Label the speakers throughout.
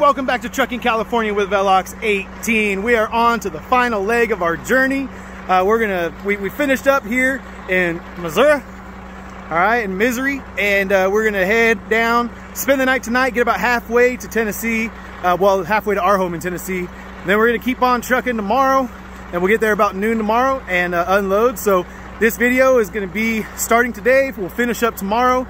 Speaker 1: welcome back to Trucking California with Velox 18. We are on to the final leg of our journey. We finished up here in Missouri, all right, in Misery, and we're gonna head down, spend the night tonight, get about halfway to Tennessee, well, halfway to our home in Tennessee. And then we're gonna keep on trucking tomorrow, and we'll get there about noon tomorrow and unload. So this video is gonna be starting today. We'll finish up tomorrow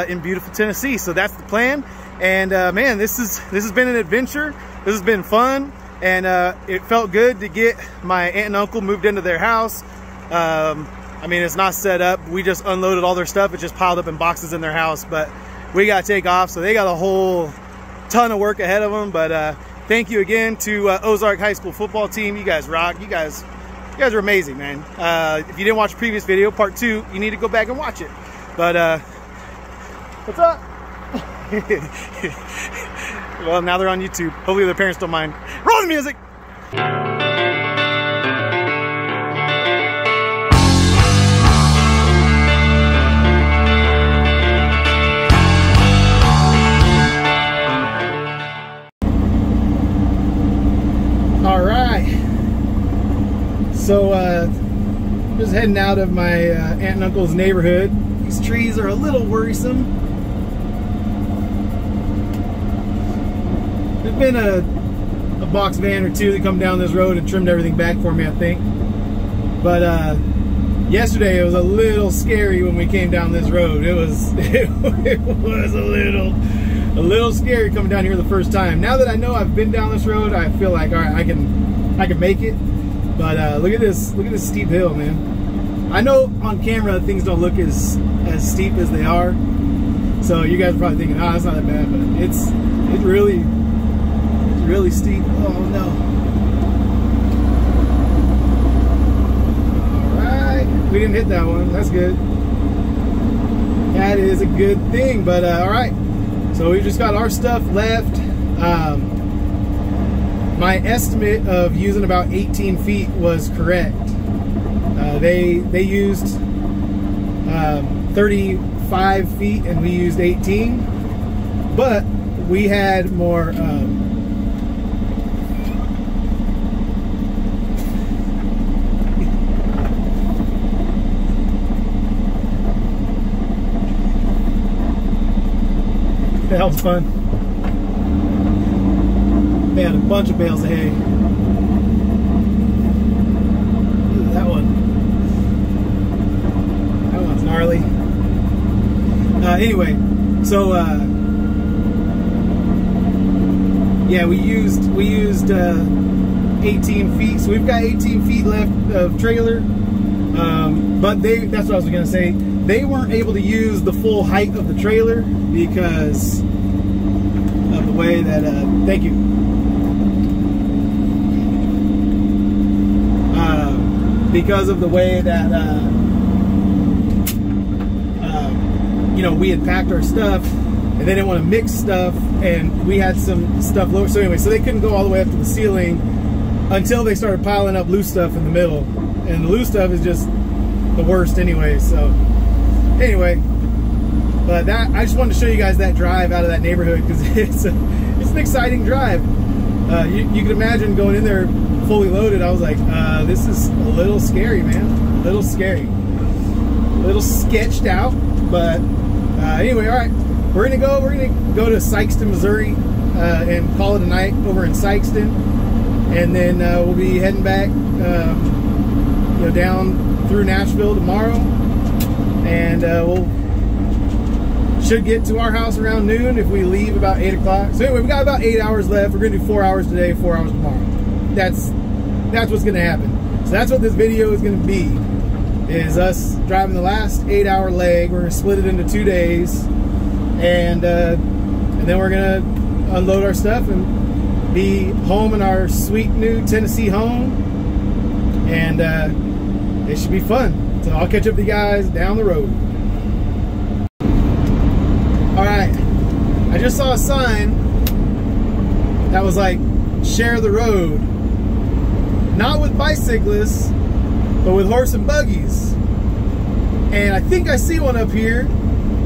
Speaker 1: in beautiful Tennessee. So that's the plan. And man, this has been an adventure. This has been fun, and it felt good to get my aunt and uncle moved into their house. I mean, it's not set up. We just unloaded all their stuff. It's just piled up in boxes in their house, but we got to take off. So they got a whole ton of work ahead of them. But thank you again to Ozark High School football team. You guys rock. You guys are amazing, man. If you didn't watch the previous video, part 2, you need to go back and watch it. But what's up? Well, now they're on YouTube. Hopefully their parents don't mind. Roll the music. All right. So just heading out of my aunt and uncle's neighborhood. These trees are a little worrisome. There's been a box van or 2 that come down this road and trimmed everything back for me, I think. But yesterday it was a little scary when we came down this road. It was a little scary coming down here the first time. Now that I know I've been down this road, I feel like, all right, I can make it. But look at this steep hill, man. I know on camera things don't look as steep as they are. So you guys are probably thinking, oh, it's not that bad, but it's really steep. Oh no. Alright. We didn't hit that one. That's good. That is a good thing. But alright. So we just got our stuff left. My estimate of using about 18 feet was correct. They used 35 feet and we used 18. But we had more that helps fun. They had a bunch of bales of hay. Ooh, that one's gnarly. Anyway, so yeah, we used 18 feet, so we've got 18 feet left of trailer. But that's what I was gonna say. They weren't able to use the full height of the trailer because of the way that, thank you. Because of the way that, you know, we had packed our stuff and they didn't want to mix stuff, and we had some stuff lower. So anyway, so they couldn't go all the way up to the ceiling until they started piling up loose stuff in the middle. And the loose stuff is just the worst anyway, so anyway, but that, I just wanted to show you guys that drive out of that neighborhood because it's an exciting drive. You can imagine going in there fully loaded. I was like, this is a little scary, man. A little scary. A little sketched out, but anyway, all right. We're gonna go to Sikeston, Missouri, and call it a night over in Sikeston, and then we'll be heading back, you know, down through Nashville tomorrow, and should get to our house around noon if we leave about 8 o'clock. So anyway, we got about 8 hours left. We're gonna do 4 hours today, 4 hours tomorrow. That's what's gonna happen. So that's what this video is gonna be, is us driving the last 8-hour leg. We're gonna split it into 2 days, and then we're gonna unload our stuff and be home in our sweet new Tennessee home, and it should be fun. So I'll catch up with you guys down the road. All right, I just saw a sign that was like, share the road. Not with bicyclists, but with horse and buggies. And I think I see one up here.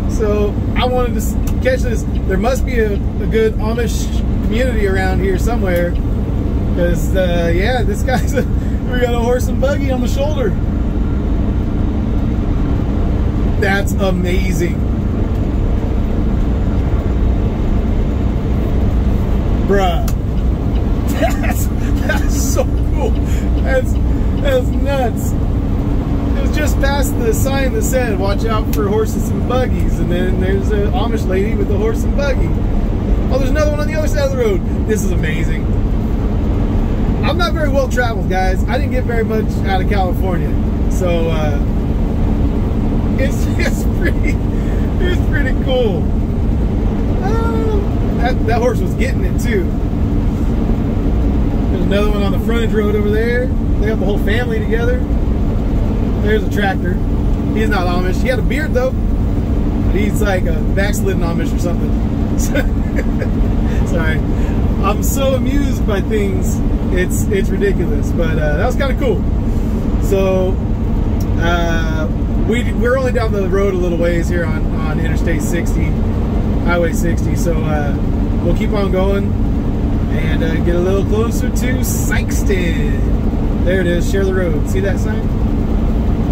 Speaker 1: So I wanted to catch this. There must be a good Amish community around here somewhere. Because, yeah, this guy's we got a horse and buggy on the shoulder. That's amazing. Bruh. That's so cool. That's nuts. It was just past the sign that said, watch out for horses and buggies. And then there's an Amish lady with a horse and buggy. Oh, there's another one on the other side of the road. This is amazing. I'm not very well traveled, guys. I didn't get very much out of California. So, it's pretty cool. That horse was getting it too. There's another one on the frontage road over there. They got the whole family together. There's a tractor. He's not Amish. He had a beard though. He's like a backslidden Amish or something. Sorry. I'm so amused by things. It's ridiculous. But that was kind of cool. So we're only down the road a little ways here on Interstate 60, Highway 60. So we'll keep on going and get a little closer to Sikeston. There it is. Share the road. See that sign?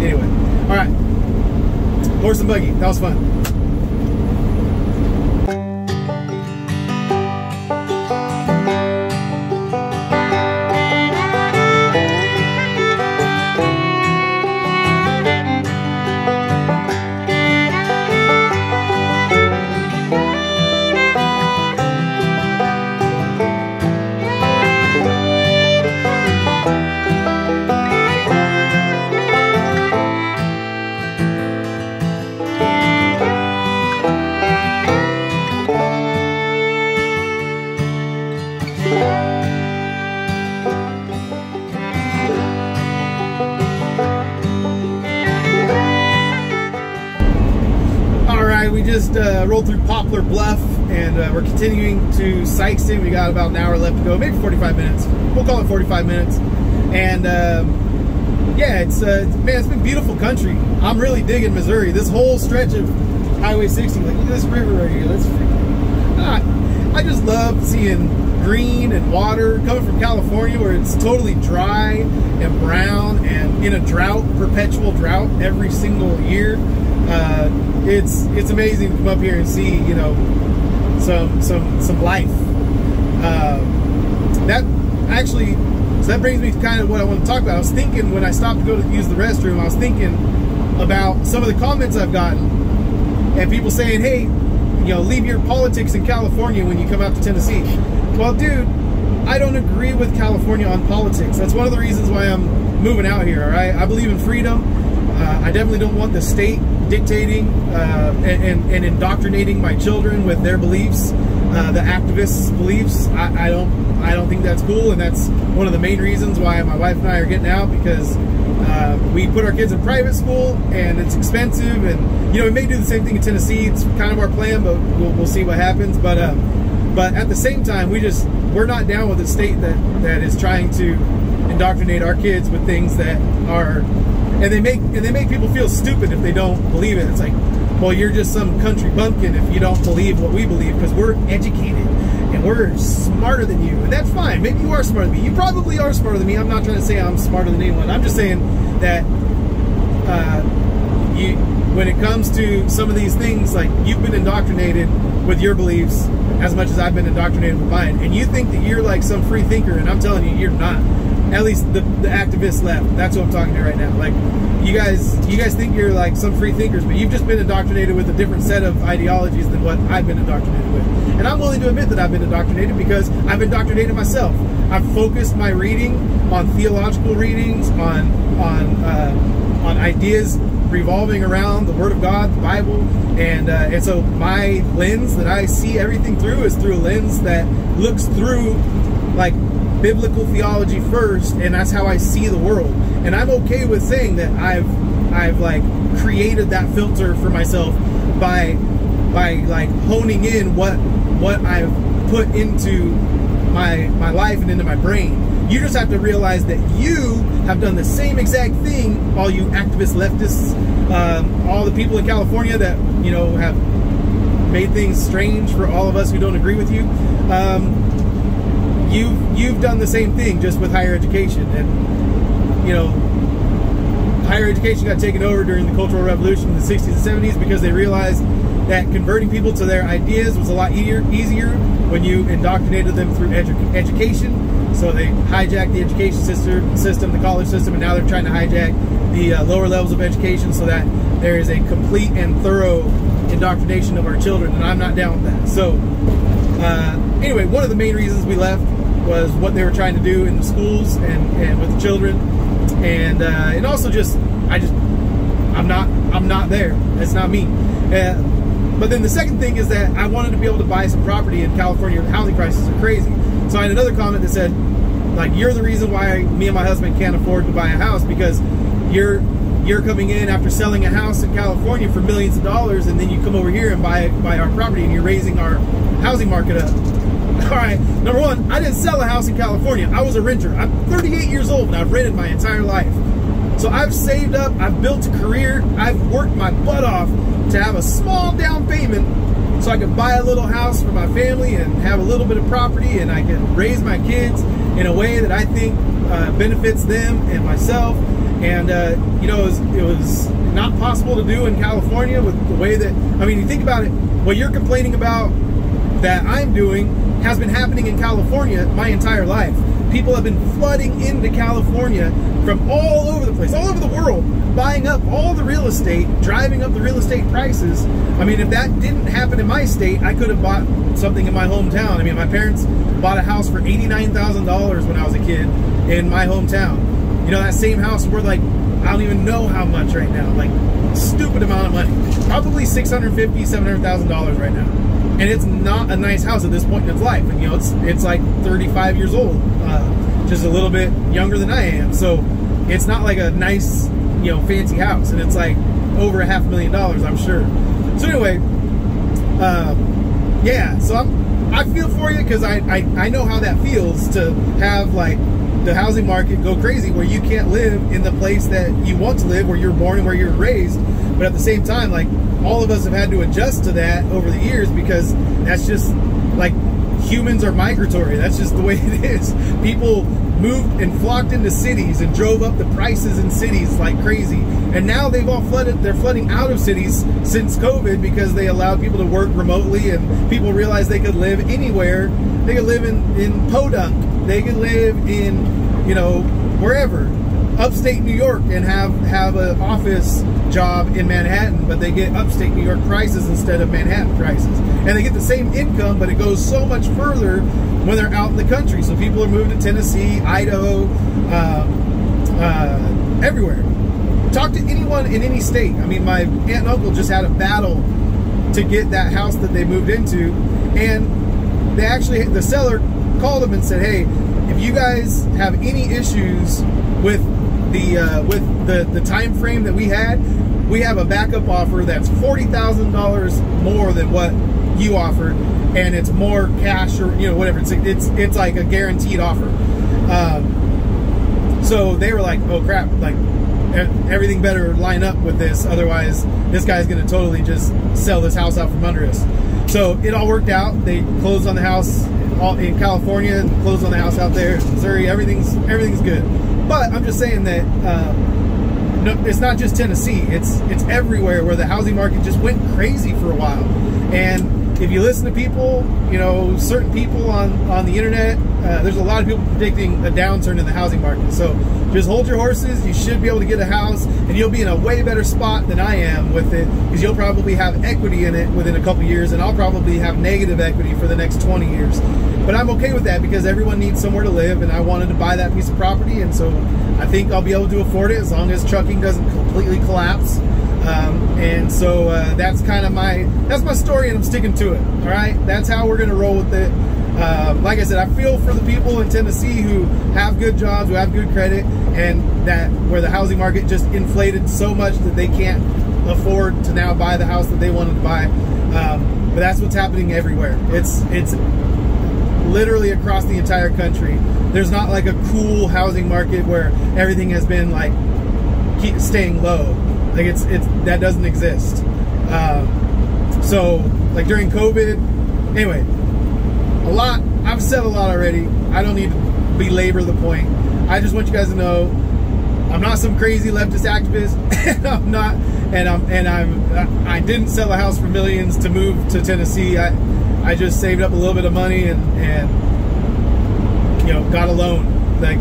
Speaker 1: Anyway, all right. Horse and buggy. That was fun. We just rolled through Poplar Bluff, and we're continuing to Sikeston. We got about an hour left to go, maybe 45 minutes. We'll call it 45 minutes. And yeah, it's been beautiful country. I'm really digging Missouri. This whole stretch of Highway 60, like look at this river right here. That's I just love seeing green and water coming from California, where it's totally dry and brown and in a drought, perpetual drought every single year. It's amazing to come up here and see, you know, some life. That actually, so that brings me to kind of what I want to talk about. I was thinking when I stopped to go to use the restroom, I was thinking about some of the comments I've gotten and people saying, hey, you know, leave your politics in California when you come out to Tennessee. Well, dude, I don't agree with California on politics. That's one of the reasons why I'm moving out here, all right? I believe in freedom. I definitely don't want the state dictating and indoctrinating my children with their beliefs, the activists' beliefs. I don't think that's cool, and that's one of the main reasons why my wife and I are getting out, because we put our kids in private school and it's expensive, and you know, we may do the same thing in Tennessee. It's kind of our plan, but we'll see what happens. But at the same time, we're not down with a state that is trying to indoctrinate our kids with things that are. And they make people feel stupid if they don't believe it. It's like, well, you're just some country bumpkin if you don't believe what we believe, because we're educated and we're smarter than you. And that's fine. Maybe you are smarter than me. You probably are smarter than me. I'm not trying to say I'm smarter than anyone. I'm just saying that when it comes to some of these things, like you've been indoctrinated with your beliefs as much as I've been indoctrinated with mine. And you think that you're like some free thinker, and I'm telling you, you're not. At least the activists left. That's what I'm talking to right now. Like, you guys think you're like some free thinkers, but you've just been indoctrinated with a different set of ideologies than what I've been indoctrinated with. And I'm willing to admit that I've been indoctrinated, because I've indoctrinated myself. I've focused my reading on theological readings, on ideas revolving around the Word of God, the Bible, and so my lens that I see everything through is through a lens that looks through like biblical theology first, and that's how I see the world. And I'm okay with saying that I've like created that filter for myself by like honing in what I've put into my life and into my brain. You just have to realize that you have done the same exact thing, all you activist leftists, all the people in California that, you know, have made things strange for all of us who don't agree with you. you've done the same thing, just with higher education. And, you know, higher education got taken over during the Cultural Revolution in the 60s and 70s because they realized that converting people to their ideas was a lot easier when you indoctrinated them through education. So they hijacked the education system, the college system, and now they're trying to hijack the lower levels of education so that there is a complete and thorough indoctrination of our children, and I'm not down with that. So anyway, one of the main reasons we left was what they were trying to do in the schools and with the children, and also just I'm not there. That's not me. But then the second thing is that I wanted to be able to buy some property in California. Housing prices are crazy. So I had another comment that said, like, you're the reason why me and my husband can't afford to buy a house, because you're coming in after selling a house in California for millions of dollars, and then you come over here and buy our property, and you're raising our housing market up. All right, number one, I didn't sell a house in California. I was a renter. I'm 38 years old, and I've rented my entire life. So I've saved up, I've built a career, I've worked my butt off to have a small down payment so I could buy a little house for my family and have a little bit of property, and I can raise my kids in a way that I think benefits them and myself. And you know, it was not possible to do in California with the way that, I mean, you think about it, what you're complaining about that I'm doing has been happening in California my entire life. People have been flooding into California from all over the place, all over the world, buying up all the real estate, driving up the real estate prices. I mean, if that didn't happen in my state, I could have bought something in my hometown. I mean, my parents bought a house for $89,000 when I was a kid in my hometown. You know, that same house worth, like, I don't even know how much right now, like, stupid amount of money. Probably $650,000, $700,000 right now. And it's not a nice house at this point in its life. And, you know, it's like 35 years old, just a little bit younger than I am. So it's not like a nice, you know, fancy house. And it's like over $500,000, I'm sure. So anyway, yeah, so I feel for you, because I know how that feels to have, like, the housing market go crazy where you can't live in the place that you want to live, where you're born and where you're raised. But at the same time, like, all of us have had to adjust to that over the years, because that's just, like, humans are migratory. That's just the way it is. People moved and flocked into cities and drove up the prices in cities like crazy. And now they've all flooded, they're flooding out of cities since COVID, because they allowed people to work remotely, and people realized they could live anywhere. They could live in Podunk. They could live in, you know, wherever, upstate New York, and have an office job in Manhattan, but they get upstate New York prices instead of Manhattan prices. And they get the same income, but it goes so much further when they're out in the country. So people are moving to Tennessee, Idaho, everywhere. Talk to anyone in any state. I mean, my aunt and uncle just had a battle to get that house that they moved into, and they actually, the seller called them and said, hey, if you guys have any issues with the time frame that we had, we have a backup offer that's $40,000 more than what you offered, and it's more cash, or, you know, whatever. It's like a guaranteed offer. So they were like, oh crap, like, everything better line up with this, otherwise this guy's gonna totally just sell this house out from under us. So it all worked out. They closed on the house in California and closed on the house out there in Missouri. Everything's good. But I'm just saying that no, it's not just Tennessee. It's everywhere, where the housing market just went crazy for a while. And if you listen to people, you know, certain people on the internet, there's a lot of people predicting a downturn in the housing market. So just hold your horses. You should be able to get a house, and you'll be in a way better spot than I am with it, because you'll probably have equity in it within a couple years, and I'll probably have negative equity for the next 20 years. But I'm okay with that, because everyone needs somewhere to live, and I wanted to buy that piece of property, and so I think I'll be able to afford it as long as trucking doesn't completely collapse. And so that's kind of my story, and I'm sticking to it. All right, that's how we're gonna roll with it. Like I said, I feel for the people in Tennessee who have good jobs, who have good credit, and that where the housing market just inflated so much that they can't afford to now buy the house that they wanted to buy. But that's what's happening everywhere. It's literally across the entire country. There's not like a cool housing market where everything has been like keep staying low. Like it's that doesn't exist. So like during COVID, anyway, I've said a lot already. I don't need to belabor the point. I just want you guys to know I'm not some crazy leftist activist. I didn't sell a house for millions to move to Tennessee. I just saved up a little bit of money and you know, got a loan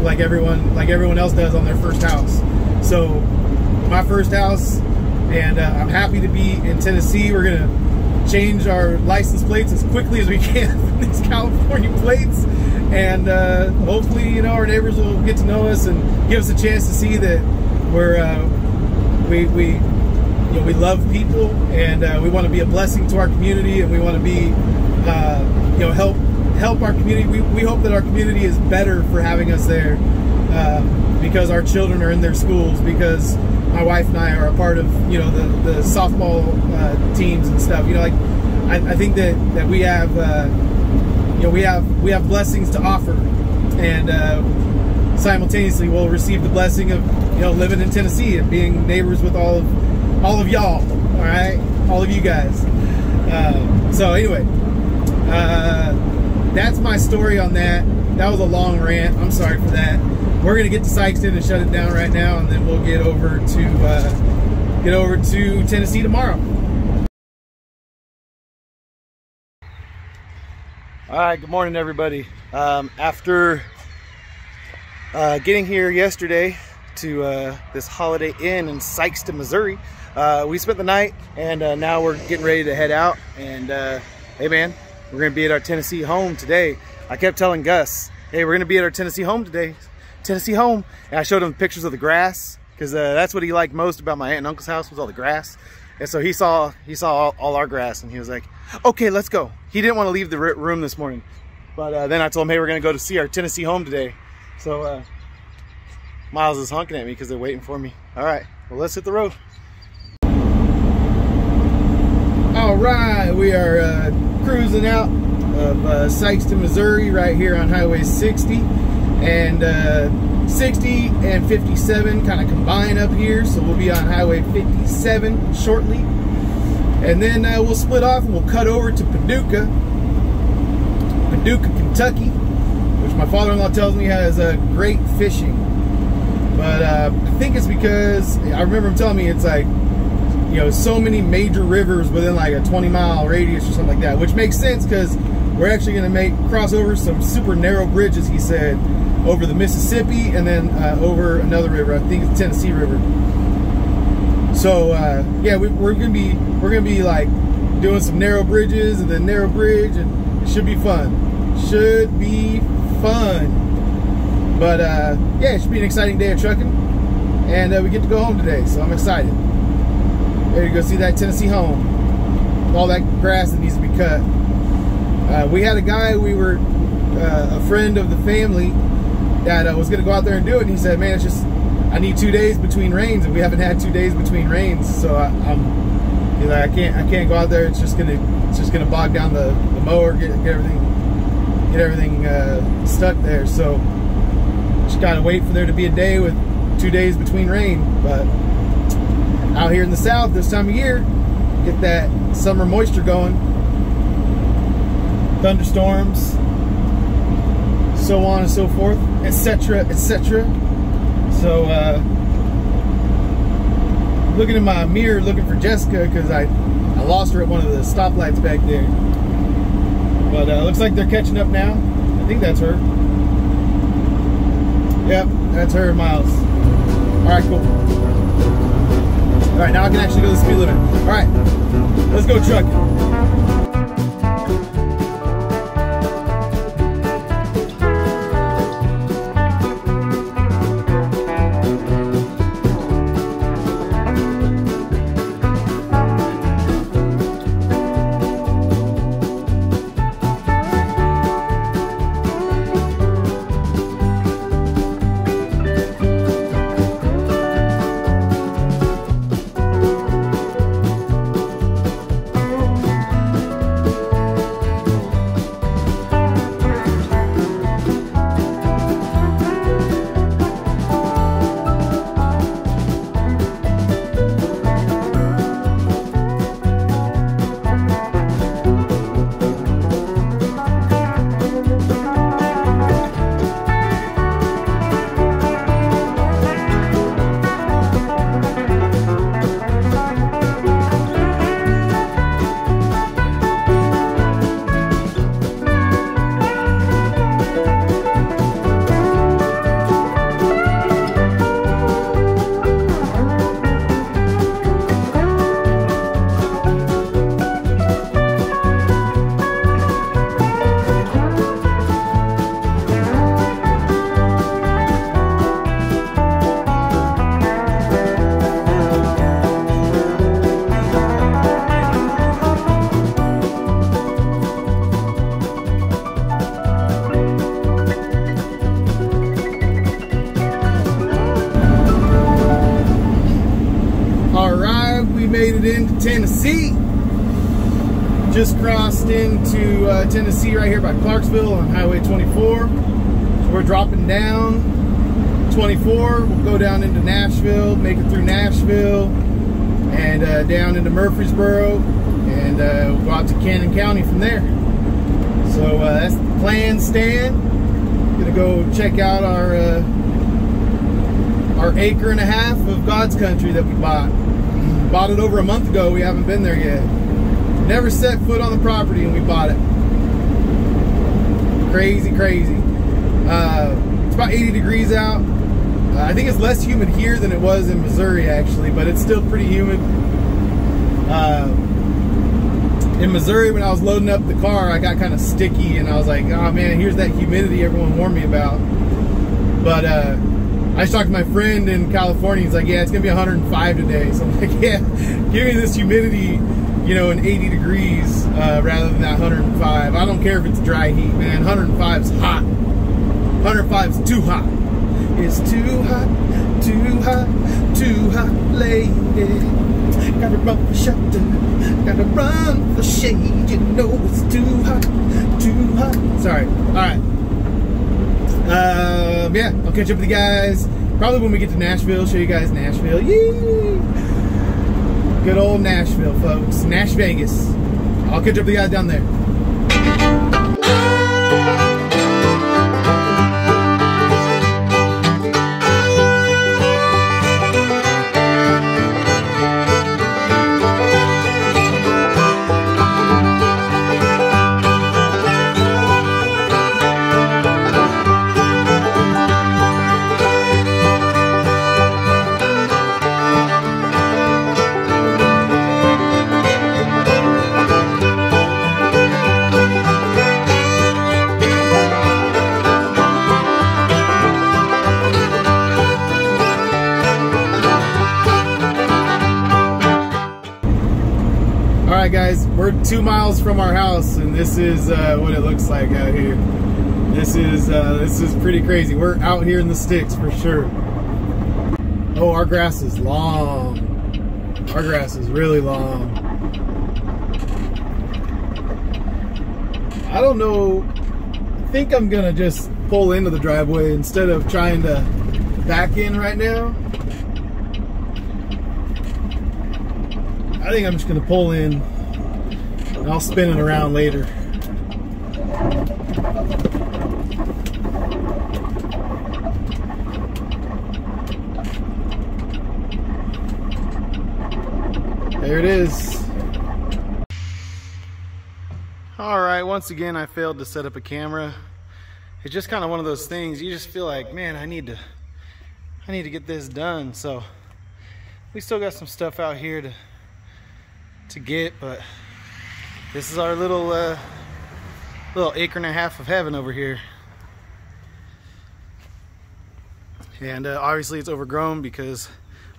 Speaker 1: like everyone else does on their first house. So my first house, and I'm happy to be in Tennessee. We're gonna change our license plates as quickly as we can from these California plates, and hopefully, you know, our neighbors will get to know us and give us a chance to see that we love people, and we want to be a blessing to our community, and we want to be you know, help our community. We hope that our community is better for having us there, because our children are in their schools, because my wife and I are a part of, you know, the softball teams and stuff. You know, like I think that we have you know, we have blessings to offer, and simultaneously we'll receive the blessing of, you know, living in Tennessee and being neighbors with all of y'all. All right, all of you guys. So anyway, that's my story on that. That was a long rant. I'm sorry for that. We're gonna get to Sikeston and shut it down right now, and then we'll get over to Tennessee tomorrow. All right, good morning, everybody. After getting here yesterday to this Holiday Inn in Sikeston, Missouri, we spent the night, and now we're getting ready to head out. And hey, man, we're gonna be at our Tennessee home today. I kept telling Gus, hey, we're gonna be at our Tennessee home today. Tennessee home. And I showed him pictures of the grass, because that's what he liked most about my aunt and uncle's house, was all the grass. And so he saw all our grass, and he was like, okay, let's go. He didn't want to leave the room this morning, but then I told him, hey, we're gonna go to see our Tennessee home today. So Miles is honking at me because they're waiting for me. All right, well, let's hit the road. All right, we are cruising out of Sikeston, Missouri, right here on Highway 60. And 60 and 57 kind of combine up here, so we'll be on Highway 57 shortly. And then we'll split off and we'll cut over to Paducah, Kentucky, which my father-in-law tells me has great fishing. But I think it's because, I remember him telling me it's like, you know, so many major rivers within like a 20-mile radius or something like that, which makes sense because we're actually going to cross over some super narrow bridges, he said, over the Mississippi, and then over another river. I think it's Tennessee River. So yeah, we're gonna be like doing some narrow bridges and then narrow bridge, and it should be fun. Should be fun. But yeah, it should be an exciting day of trucking, and we get to go home today, so I'm excited. Ready to go see that Tennessee home. All that grass that needs to be cut. We had a guy, a friend of the family, that was going to go out there and do it, and he said, man, it's just, I need 2 days between rains, and we haven't had 2 days between rains, so he's like, I can't go out there. It's just gonna bog down the mower, get everything stuck there. So just gotta wait for there to be a day with 2 days between rain. But out here in the south this time of year, get that summer moisture going, thunderstorms, so on and so forth, etc., etc. So looking in my mirror looking for Jessica, because I lost her at one of the stoplights back there. But looks like they're catching up now. I think that's her. Yep, that's her, Miles. Alright, cool. Alright, now I can actually go the speed limit. Alright, let's go trucking. Tennessee. Just crossed into Tennessee right here by Clarksville on Highway 24. So we're dropping down 24. We'll go down into Nashville, make it through Nashville, and down into Murfreesboro, and we'll go out to Cannon County from there. So that's the plan, Stan. Gonna go check out our acre and a half of God's country that we bought. Bought it over a month ago. We haven't been there yet. Never set foot on the property and we bought it. Crazy, crazy. It's about 80 degrees out. I think it's less humid here than it was in Missouri, actually, but it's still pretty humid. In Missouri, when I was loading up the car, I got kind of sticky, and I was like, oh man, here's that humidity everyone warned me about. But I just talked to my friend in California. He's like, yeah, it's gonna be 105 today. So I'm like, yeah, give me this humidity, you know, in 80 degrees rather than that 105. I don't care if it's dry heat, man. 105 is hot. 105 is too hot. It's too hot, too hot, too hot, lady. Gotta run for shelter, gotta run for shade. You know it's too hot, too hot. Sorry. All right. Yeah, I'll catch up with you guys probably when we get to Nashville. Show you guys Nashville. Yee! Good old Nashville, folks. Nash Vegas. I'll catch up with you guys down there. Alright guys, we're 2 miles from our house, and this is what it looks like out here. This is pretty crazy. We're out here in the sticks for sure. Oh, our grass is long. Our grass is really long. I don't know. I think I'm gonna just pull into the driveway instead of trying to back in right now. I think I'm just gonna pull in and I'll spin it around later. There it is. All right, once again, I failed to set up a camera. It's just kind of one of those things. You just feel like, man, I need to get this done. So we still got some stuff out here to get, but this is our little acre and a half of heaven over here. And obviously it's overgrown because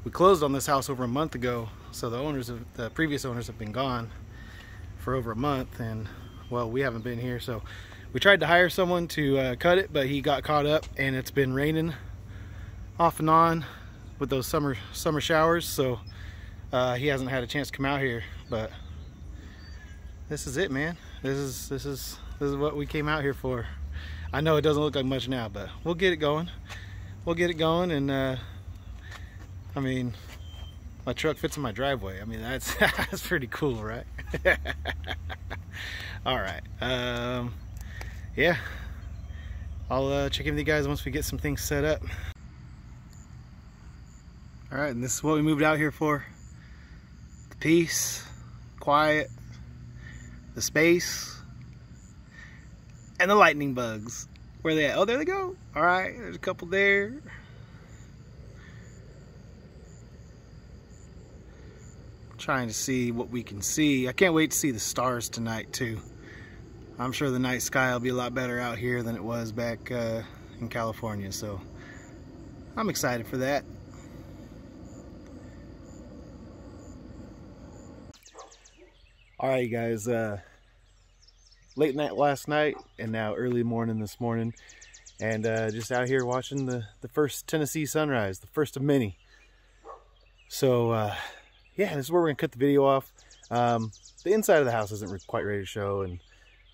Speaker 1: we closed on this house over a month ago. So the previous owners have been gone for over a month, and well, we haven't been here. So we tried to hire someone to cut it, but he got caught up, and it's been raining off and on with those summer showers. So he hasn't had a chance to come out here, but this is it, man. This is what we came out here for. I know it doesn't look like much now, but we'll get it going. We'll get it going, and I mean, my truck fits in my driveway. I mean, that's that's pretty cool, right? All right. Yeah. I'll check in with you guys once we get some things set up. All right, and this is what we moved out here for. The peace, quiet, the space, and the lightning bugs. Where are they at? Oh, there they go. All right, there's a couple there. Trying to see what we can see. I can't wait to see the stars tonight too. I'm sure the night sky will be a lot better out here than it was back in California, so I'm excited for that. All right, you guys, late night last night and now early morning this morning, and just out here watching the first Tennessee sunrise, the first of many. So yeah, this is where we're gonna cut the video off. The inside of the house isn't quite ready to show, and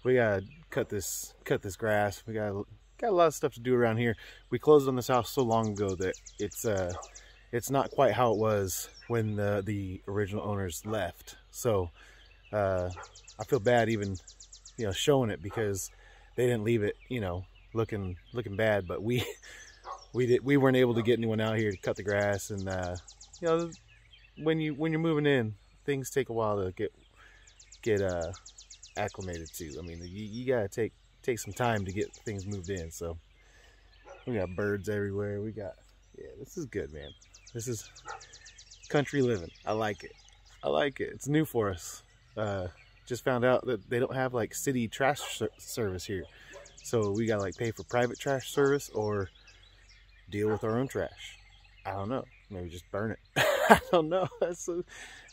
Speaker 1: we gotta cut this grass. We got a lot of stuff to do around here. We closed on this house so long ago that it's not quite how it was when the original owners left. So I feel bad even, you know, showing it, because they didn't leave it, you know, looking bad. But we weren't able to get anyone out here to cut the grass, and you know, when you're moving in, things take a while to get acclimated to. I mean, you gotta take some time to get things moved in. So we got birds everywhere. We got, yeah, this is good, man. This is country living. I like it. I like it. It's new for us. Just found out that they don't have like city trash service here, so we gotta like pay for private trash service or deal with our own trash. I don't know. Maybe just burn it. I don't know.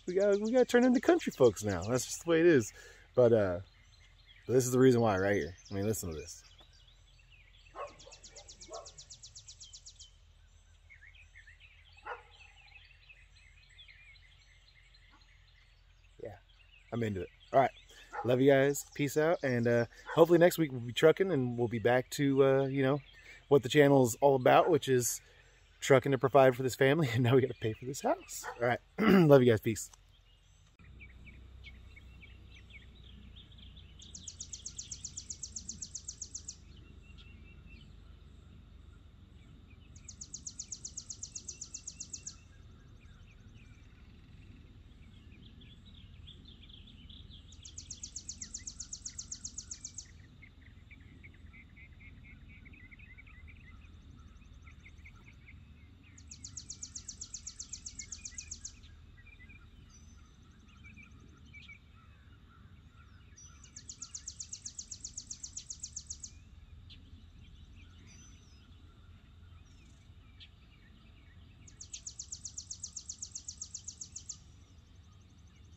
Speaker 1: We gotta turn into country folks now. That's just the way it is. But this is the reason why right here. I mean, listen to this. Yeah, I'm into it. All right, love you guys. Peace out, and hopefully next week we'll be trucking, and we'll be back to you know, what the channel is all about, which is trucking to provide for this family, and now we got to pay for this house. All right, love you guys. Peace.